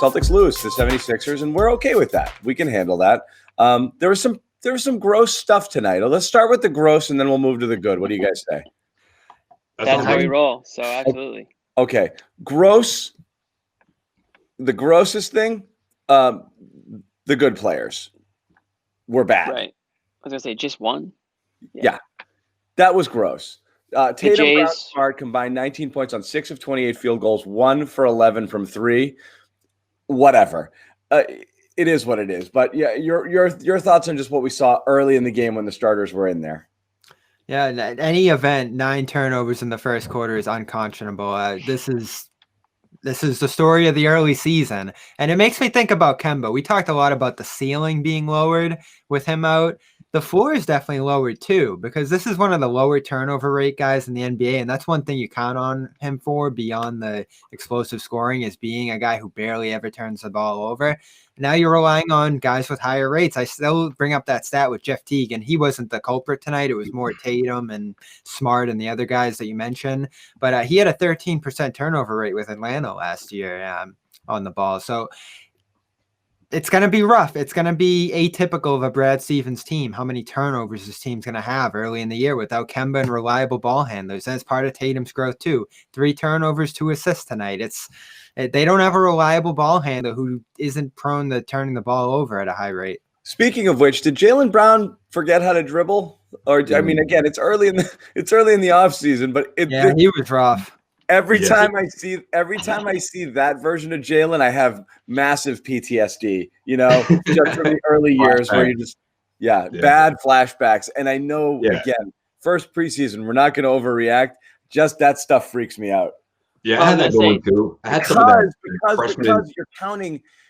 Celtics lose to the 76ers, and we're okay with that. We can handle that. There was some gross stuff tonight. Let's start with the gross, and then we'll move to the good. What do you guys say? That's how we roll. So absolutely. Okay. Gross. The grossest thing, the good players were bad. Right. I was going to say just one. Yeah. That was gross. Tatum, Brown, Smart combined 19 points on 6 of 28 field goals, 1 for 11 from 3. Whatever. It is what it is. But yeah, your thoughts on just what we saw early in the game when the starters were in there. Yeah, any event, 9 turnovers in the first quarter is unconscionable. This is the story of the early season. And it makes me think about Kemba. We talked a lot about the ceiling being lowered with him out. The floor is definitely lowered too, because this is one of the lower turnover rate guys in the NBA. And that's one thing you count on him for beyond the explosive scoring, is being a guy who barely ever turns the ball over. Now you're relying on guys with higher rates. I still bring up that stat with Jeff Teague, and he wasn't the culprit tonight. It was more Tatum and Smart and the other guys that you mentioned. But he had a 13% turnover rate with Atlanta last year on the ball. So it's going to be rough. It's going to be atypical of a Brad Stevens team, how many turnovers this team's going to have early in the year without Kemba and reliable ball handlers. That's part of Tatum's growth too. 3 turnovers, 2 assists tonight. They don't have a reliable ball handler who isn't prone to turning the ball over at a high rate. Speaking of which, did Jaylen Brown forget how to dribble? Or I mean, again, it's early in the offseason, but he was rough. Every time I see that version of Jaylen, I have massive PTSD, just from the early years where you just, bad flashbacks. And I know, again, first preseason, we're not going to overreact. Just that stuff freaks me out. Yeah, I had that going too. Because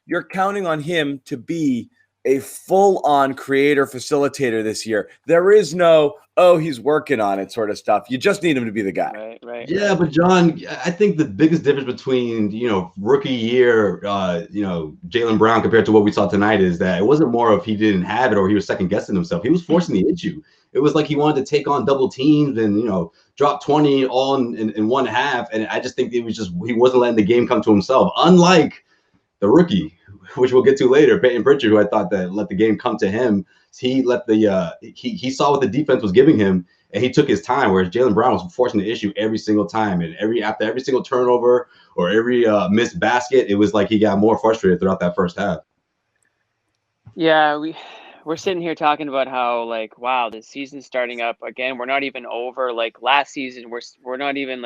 you're counting on him to be a full-on creator facilitator this year. There is no, he's working on it sort of stuff. You just need him to be the guy. Right. Yeah, but John, I think the biggest difference between, rookie year, Jaylen Brown compared to what we saw tonight is that it wasn't more of he didn't have it or he was second guessing himself. He was forcing the issue. It was like he wanted to take on double teams and, drop 20 all in one half. And I just think it was just, he wasn't letting the game come to himself. Unlike the rookie, which we'll get to later, Peyton Pritchard, who I thought that let the game come to him. He let he saw what the defense was giving him, and he took his time. Whereas Jaylen Brown was forcing the issue every single time, and after every single turnover or every missed basket, it was like he got more frustrated throughout that first half. Yeah, we're sitting here talking about how wow, the season's starting up again. We're not even over last season. We're not even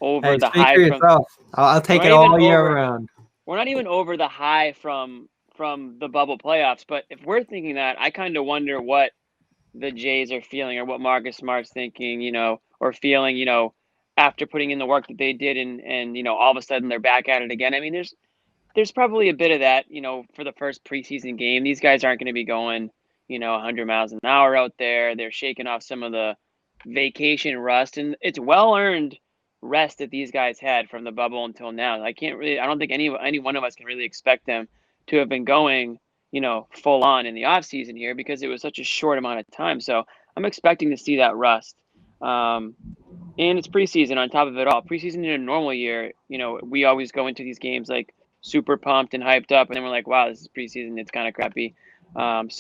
over the high from. I'll take it all year round. We're not even over the high from the bubble playoffs, but if we're thinking that, I kind of wonder what the Jays are feeling or what Marcus Smart's thinking, or feeling, after putting in the work that they did and all of a sudden they're back at it again. I mean, there's probably a bit of that, for the first preseason game. These guys aren't going to be going, 100 miles an hour out there. They're shaking off some of the vacation rust, and it's well-earned rest that these guys had from the bubble until now. I don't think any one of us can really expect them to have been going, full on in the off season here because it was such a short amount of time. So I'm expecting to see that rust. And it's preseason on top of it all. Preseason in a normal year, we always go into these games super pumped and hyped up, and then we're like, wow, this is preseason. It's kind of crappy.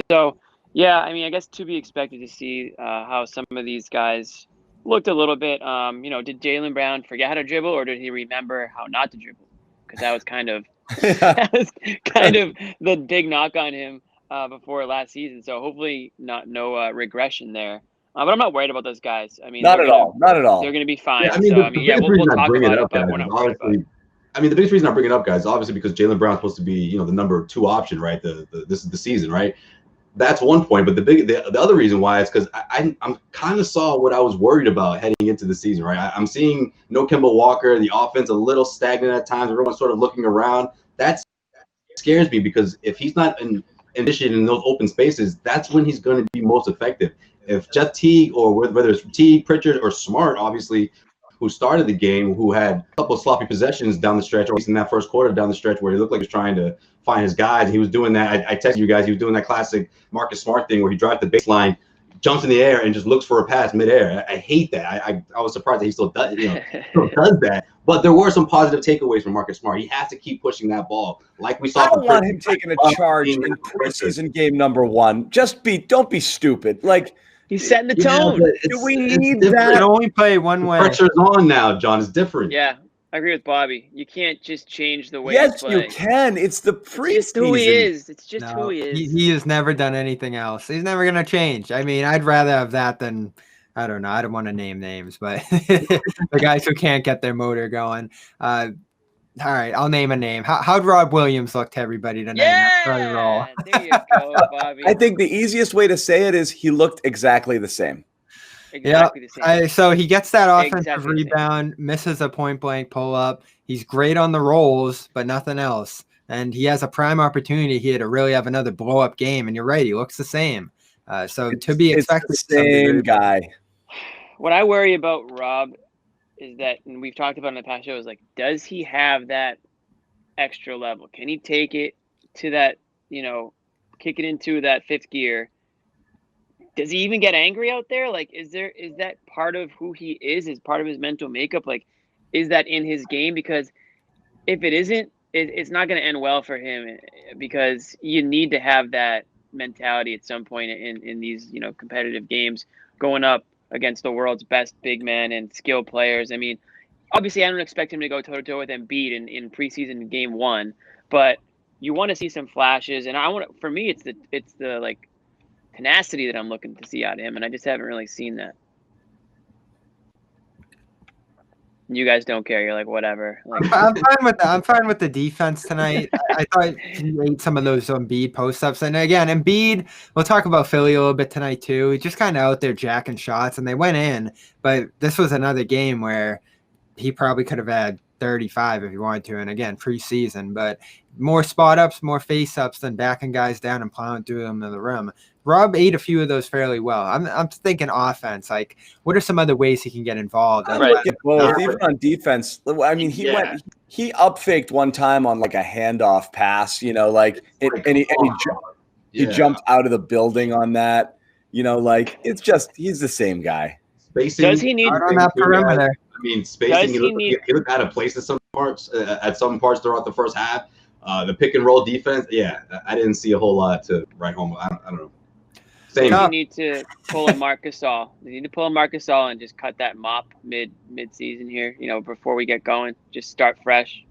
So yeah, I mean, I guess to be expected to see how some of these guys looked a little bit. Did Jaylen Brown forget how to dribble, or did he remember how not to dribble? Because that was kind of the big knock on him before last season. So hopefully no regression there. But I'm not worried about those guys. I mean, not at all. They're going to be fine. Yeah, we'll talk about it, but we're not worried about it. I mean, the biggest reason I bring it up, guys, obviously because Jaylen Brown's supposed to be, the number 2 option, right? This is the season, right? That's one point, but the other reason why is because I'm kind of saw what I was worried about heading into the season, right? I'm seeing no Kemba Walker, the offense a little stagnant at times. Everyone's sort of looking around. That scares me because if he's not initiating in those open spaces, that's when he's going to be most effective. If Jeff Teague or whether it's Teague, Pritchard, or Smart, obviously, who started the game, who had a couple of sloppy possessions down the stretch, or at least in that first quarter down the stretch where he looked like he was trying to find his guys. And he was doing that. I texted you guys, he was doing that classic Marcus Smart thing where he drives the baseline, jumps in the air, and just looks for a pass midair. I hate that. I was surprised that he still does, does that. But there were some positive takeaways from Marcus Smart. He has to keep pushing that ball, like we saw. I don't want him taking a charge in preseason game number 1. Don't be stupid. Like, he's setting the tone. Do we need that? Can only play one way. Pressure's on now, John. It's different. Yeah, I agree with Bobby. You can't just change the way. Yes, you play. you can. It's the preseason. It's just who he is. It's just who he is. He has never done anything else. He's never gonna change. I mean, I'd rather have that than, I don't know. I don't want to name names, but the guys who can't get their motor going. All right, I'll name a name. How'd Rob Williams look to everybody tonight? Yeah, there you go, Bobby. I think the easiest way to say it is he looked exactly the same. Exactly the same. So he gets that offensive Exactly rebound, misses a point-blank pull-up. He's great on the rolls, but nothing else. And he has a prime opportunity here to really have another blow-up game. And you're right, he looks the same. So to be expected. It's the same guy. What I worry about Rob is that, and we've talked about in the past show, is like, does he have that extra level? Can he take it to that, kick it into that 5th gear? Does he even get angry out there? Like, is that part of who he is part of his mental makeup? Like, is that in his game? Because if it isn't, it's not going to end well for him, because you need to have that mentality at some point in these, competitive games, going up against the world's best big men and skilled players. I mean, obviously I don't expect him to go toe-to-toe with Embiid in preseason game 1, but you want to see some flashes. And for me, it's the like tenacity that I'm looking to see out of him. And I just haven't really seen that. You guys don't care. You're like, whatever. Like, I'm fine with the defense tonight. I thought he ate some of those Embiid post-ups. And again, Embiid, we'll talk about Philly a little bit tonight too. He's just kind of out there jacking shots, and they went in. But this was another game where he probably could have had 35 if he wanted to. And again, preseason, but more spot ups, more face ups than backing guys down and plowing through them to the rim. Rob ate a few of those fairly well. I'm thinking offense. Like, what are some other ways he can get involved? Even on defense. I mean, he up faked one time on like a handoff pass. He jumped out of the building on that. He's the same guy. Spacing. Does he need on that perimeter? I mean, spacing. He looked out of place at some parts throughout the first half. The pick and roll defense. Yeah, I didn't see a whole lot to write home. I don't know. Same. You need to pull a Marc Gasol. You need to pull a Marc Gasol and just cut that mop mid-season here. Before we get going, just start fresh.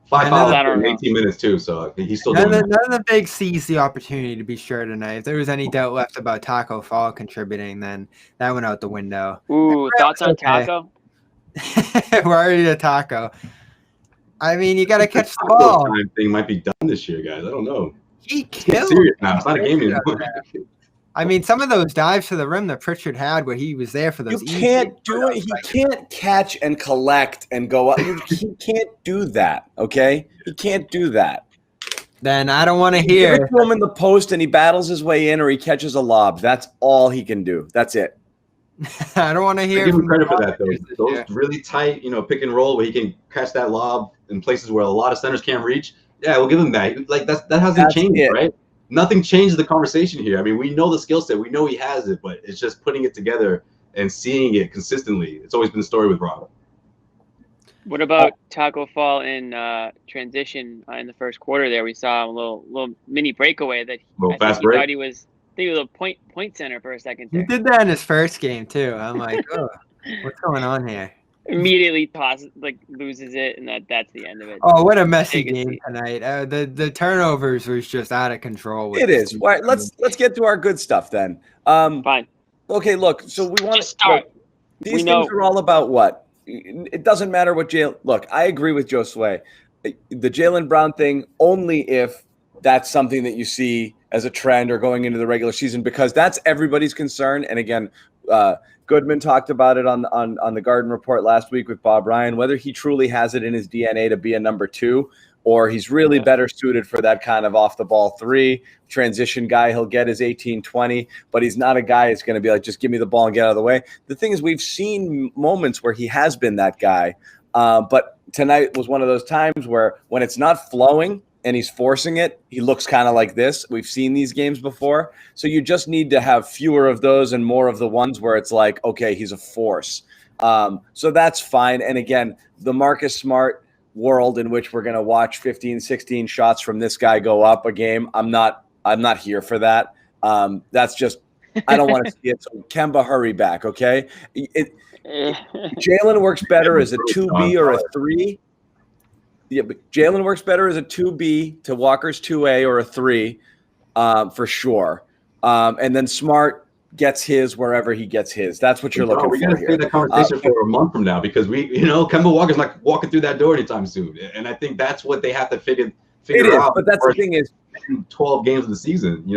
5 fouls in 18 minutes too, so he's still doing none of the big sees the opportunity to be sure tonight. If there was any doubt left about Taco Fall contributing, then that went out the window. Ooh, thoughts on Taco? We're already to Taco. I mean, you got to catch the ball. Time thing might be done this year, guys. I don't know. He killed. Serious now. It's not a game anymore. I mean, some of those dives to the rim that Pritchard had, where he was there for those. You can't do it. He can't catch and collect and go up. He can't do that. Okay, he can't do that. Then I don't want to hear. Give it to him in the post, and he battles his way in, or he catches a lob. That's all he can do. That's it. I don't want to hear. I give him credit for that, though. Those really tight, pick and roll where he can catch that lob in places where a lot of centers can't reach. Yeah, we'll give him that. Like that hasn't changed, right? Nothing changed the conversation here. I mean, we know the skill set, we know he has it, but it's just putting it together and seeing it consistently. It's always been the story with Rob. What about Taco Fall in transition in the first quarter? There, we saw a little mini breakaway that I thought he was a point center for a second there. He did that in his first game too. I'm like, oh, what's going on here? Immediately loses it, and that's the end of it. Oh, what a messy game tonight! The turnovers was just out of control. It is. All right, let's get to our good stuff then. Fine. Okay, look. So we want to start. These things are all about what? It doesn't matter what Jaylen. Look, I agree with Josue. The Jaylen Brown thing only if that's something that you see as a trend or going into the regular season, because that's everybody's concern. And again, Goodman talked about it on the Garden Report last week with Bob Ryan, whether he truly has it in his DNA to be a number 2, or he's really better suited for that kind of off-the-ball 3 transition guy. He'll get his 18-20, but he's not a guy that's going to be like, just give me the ball and get out of the way. The thing is, we've seen moments where he has been that guy, but tonight was one of those times where when it's not flowing and he's forcing it, he looks kind of like this. We've seen these games before. So you just need to have fewer of those and more of the ones where it's like, okay, he's a force. So that's fine. And again, the Marcus Smart world in which we're going to watch 15, 16 shots from this guy go up a game, I'm not here for that. That's just, I don't want to see it. So Kemba, hurry back, okay? Jaylen works better as a 2B or a 3. Yeah, but Jaylen works better as a 2B to Walker's 2A or a 3, for sure. And then Smart gets his wherever he gets his. That's what you're looking for. We're going to stay that conversation for a month from now because Kemba Walker's not walking through that door anytime soon. And I think that's what they have to figure out. But that's the thing is, 12 games of the season,